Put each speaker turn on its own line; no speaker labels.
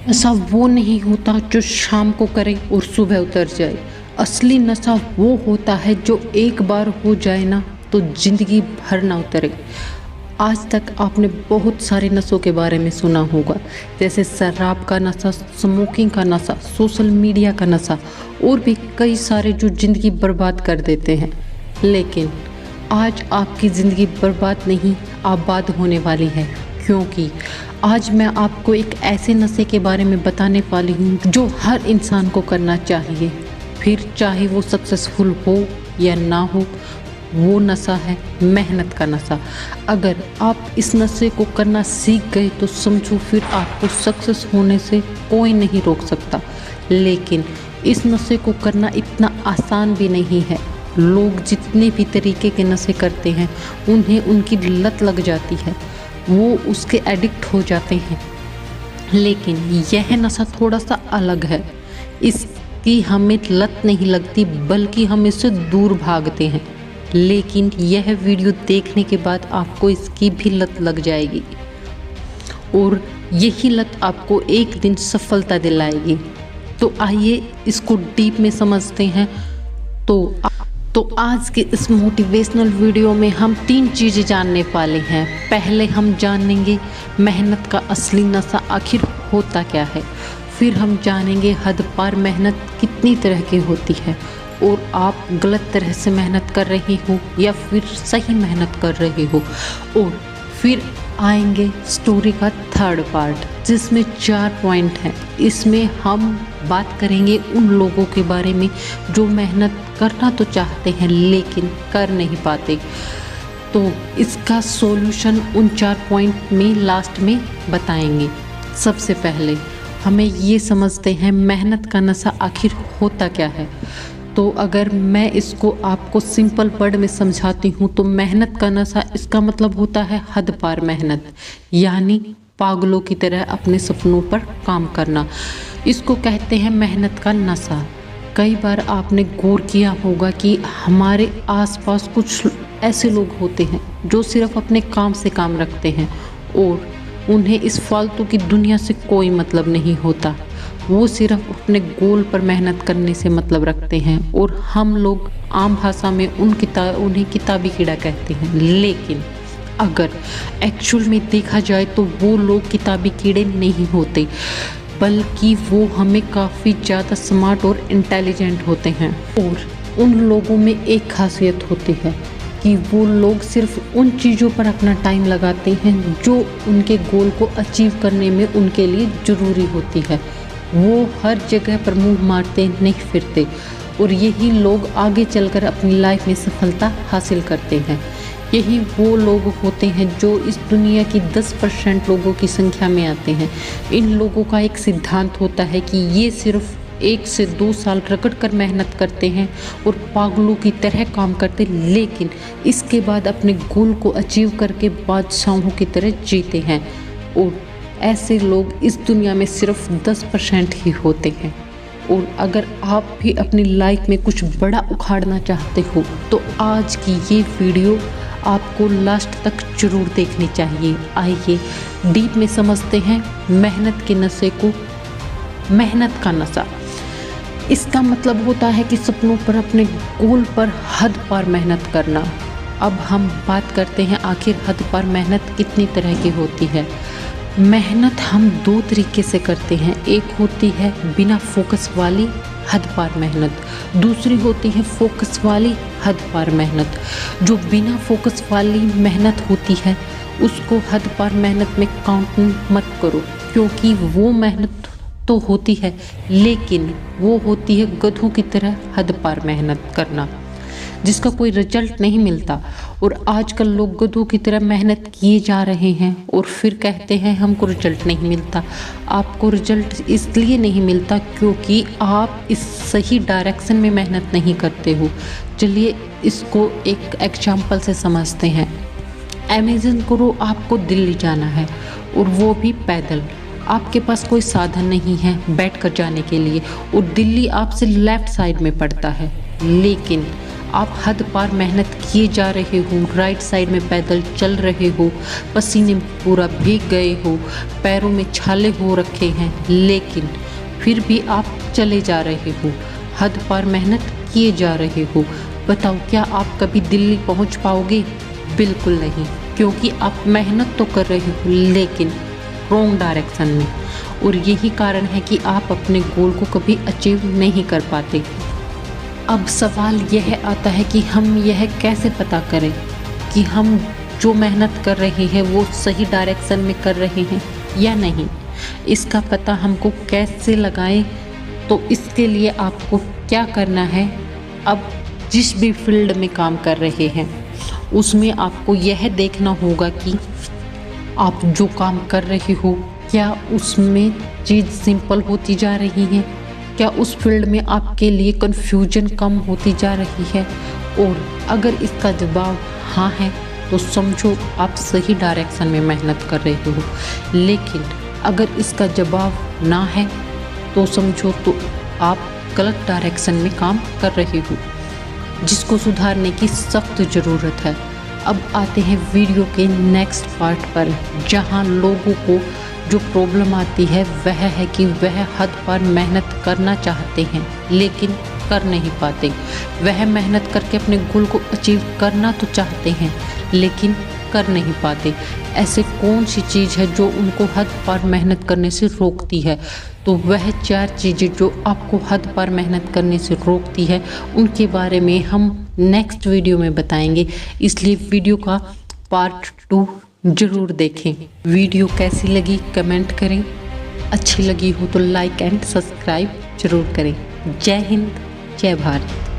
नशा वो नहीं होता जो शाम को करे और सुबह उतर जाए। असली नशा वो होता है जो एक बार हो जाए ना तो जिंदगी भर ना उतरे। आज तक आपने बहुत सारे नशों के बारे में सुना होगा, जैसे शराब का नशा, स्मोकिंग का नशा, सोशल मीडिया का नशा और भी कई सारे जो ज़िंदगी बर्बाद कर देते हैं। लेकिन आज आपकी ज़िंदगी बर्बाद नहीं, आबाद होने वाली है, क्योंकि आज मैं आपको एक ऐसे नशे के बारे में बताने वाली हूँ जो हर इंसान को करना चाहिए, फिर चाहे वो सक्सेसफुल हो या ना हो। वो नशा है मेहनत का नशा। अगर आप इस नशे को करना सीख गए तो समझो फिर आपको सक्सेस होने से कोई नहीं रोक सकता। लेकिन इस नशे को करना इतना आसान भी नहीं है। लोग जितने भी तरीके के नशे करते हैं उन्हें उनकी लत लग जाती है, वो उसके एडिक्ट हो जाते हैं। लेकिन यह नशा थोड़ा सा अलग है। इसकी हमें लत नहीं लगती, बल्कि हम इससे दूर भागते हैं। लेकिन यह वीडियो देखने के बाद आपको इसकी भी लत लग जाएगी और यही लत आपको एक दिन सफलता दिलाएगी। तो आइए इसको डीप में समझते हैं। तो आज के इस मोटिवेशनल वीडियो में हम 3 चीज़ें जानने वाले हैं। पहले हम जानेंगे मेहनत का असली नशा आखिर होता क्या है। फिर हम जानेंगे हद पार मेहनत कितनी तरह की होती है और आप गलत तरह से मेहनत कर रहे हो या फिर सही मेहनत कर रहे हो। और फिर आएंगे स्टोरी का थर्ड पार्ट, जिसमें 4 पॉइंट हैं। इसमें हम बात करेंगे उन लोगों के बारे में जो मेहनत करना तो चाहते हैं लेकिन कर नहीं पाते। तो इसका सॉल्यूशन उन 4 पॉइंट में लास्ट में बताएंगे। सबसे पहले हमें ये समझते हैं मेहनत का नशा आखिर होता क्या है। तो अगर मैं इसको आपको सिंपल वर्ड में समझाती हूँ तो मेहनत का नशा, इसका मतलब होता है हद पार मेहनत, यानी पागलों की तरह अपने सपनों पर काम करना। इसको कहते हैं मेहनत का नशा। कई बार आपने गौर किया होगा कि हमारे आसपास कुछ ऐसे लोग होते हैं जो सिर्फ अपने काम से काम रखते हैं और उन्हें इस फालतू की दुनिया से कोई मतलब नहीं होता। वो सिर्फ अपने गोल पर मेहनत करने से मतलब रखते हैं और हम लोग आम भाषा में उन्हें किताबी कीड़ा कहते हैं। लेकिन अगर एक्चुअल में देखा जाए तो वो लोग किताबी कीड़े नहीं होते, बल्कि वो हमें काफ़ी ज़्यादा स्मार्ट और इंटेलिजेंट होते हैं। और उन लोगों में एक खासियत होती है कि वो लोग सिर्फ उन चीज़ों पर अपना टाइम लगाते हैं जो उनके गोल को अचीव करने में उनके लिए ज़रूरी होती है। वो हर जगह पर मुंह मारते नहीं फिरते और यही लोग आगे चलकर अपनी लाइफ में सफलता हासिल करते हैं। यही वो लोग होते हैं जो इस दुनिया की 10% लोगों की संख्या में आते हैं। इन लोगों का एक सिद्धांत होता है कि ये सिर्फ 1 से 2 साल रगड़ कर मेहनत करते हैं और पागलों की तरह काम करते, लेकिन इसके बाद अपने गोल को अचीव करके बादशाहों की तरह जीते हैं। और ऐसे लोग इस दुनिया में सिर्फ 10% ही होते हैं। और अगर आप भी अपनी लाइफ में कुछ बड़ा उखाड़ना चाहते हो तो आज की ये वीडियो आपको लास्ट तक जरूर देखनी चाहिए। आइए डीप में समझते हैं मेहनत के नशे को। मेहनत का नशा, इसका मतलब होता है कि सपनों पर, अपने गोल पर हद पार मेहनत करना। अब हम बात करते हैं आखिर हद पार मेहनत कितनी तरह की होती है। मेहनत हम 2 तरीके से करते हैं। एक होती है बिना फोकस वाली हद पार मेहनत, दूसरी होती है फोकस वाली हद पार मेहनत। जो बिना फोकस वाली मेहनत होती है उसको हद पार मेहनत में काउंट मत करो, क्योंकि वो मेहनत तो होती है लेकिन वो होती है गधों की तरह हद पार मेहनत करना, जिसका कोई रिजल्ट नहीं मिलता। और आजकल लोग गधों की तरह मेहनत किए जा रहे हैं और फिर कहते हैं हमको रिजल्ट नहीं मिलता। आपको रिजल्ट इसलिए नहीं मिलता क्योंकि आप इस सही डायरेक्शन में मेहनत नहीं करते हो। चलिए इसको एक एग्जाम्पल से समझते हैं। इमेजिन करो आपको दिल्ली जाना है और वो भी पैदल। आपके पास कोई साधन नहीं है बैठ कर जाने के लिए और दिल्ली आपसे लेफ़्ट साइड में पड़ता है, लेकिन आप हद पार मेहनत किए जा रहे हो, राइट साइड में पैदल चल रहे हो, पसीने पूरा भीग गए हो, पैरों में छाले हो रखे हैं, लेकिन फिर भी आप चले जा रहे हो, हद पार मेहनत किए जा रहे हो। बताओ क्या आप कभी दिल्ली पहुंच पाओगे? बिल्कुल नहीं, क्योंकि आप मेहनत तो कर रहे हो लेकिन रॉन्ग डायरेक्शन में, और यही कारण है कि आप अपने गोल को कभी अचीव नहीं कर पाते। अब सवाल यह आता है कि हम यह कैसे पता करें कि हम जो मेहनत कर रहे हैं वो सही डायरेक्शन में कर रहे हैं या नहीं। इसका पता हमको कैसे लगाएं? तो इसके लिए आपको क्या करना है, अब जिस भी फील्ड में काम कर रहे हैं उसमें आपको यह देखना होगा कि आप जो काम कर रहे हो क्या उसमें चीज़ सिंपल होती जा रही है, क्या उस फील्ड में आपके लिए कन्फ्यूजन कम होती जा रही है। और अगर इसका जवाब हाँ है तो समझो आप सही डायरेक्शन में मेहनत कर रहे हो, लेकिन अगर इसका जवाब ना है तो समझो तो आप गलत डायरेक्शन में काम कर रहे हो, जिसको सुधारने की सख्त ज़रूरत है। अब आते हैं वीडियो के नेक्स्ट पार्ट पर, जहां लोगों को जो प्रॉब्लम आती है वह है कि वह हद पार मेहनत करना चाहते हैं लेकिन कर नहीं पाते। वह मेहनत करके अपने गोल को अचीव करना तो चाहते हैं लेकिन कर नहीं पाते। ऐसे कौन सी चीज़ है जो उनको हद पार मेहनत करने से रोकती है? तो वह 4 चीज़ें जो आपको हद पार मेहनत करने से रोकती है उनके बारे में हम नेक्स्ट वीडियो में बताएंगे, इसलिए वीडियो का पार्ट 2 ज़रूर देखें। वीडियो कैसी लगी कमेंट करें, अच्छी लगी हो तो लाइक एंड सब्सक्राइब ज़रूर करें। जय हिंद, जय भारत।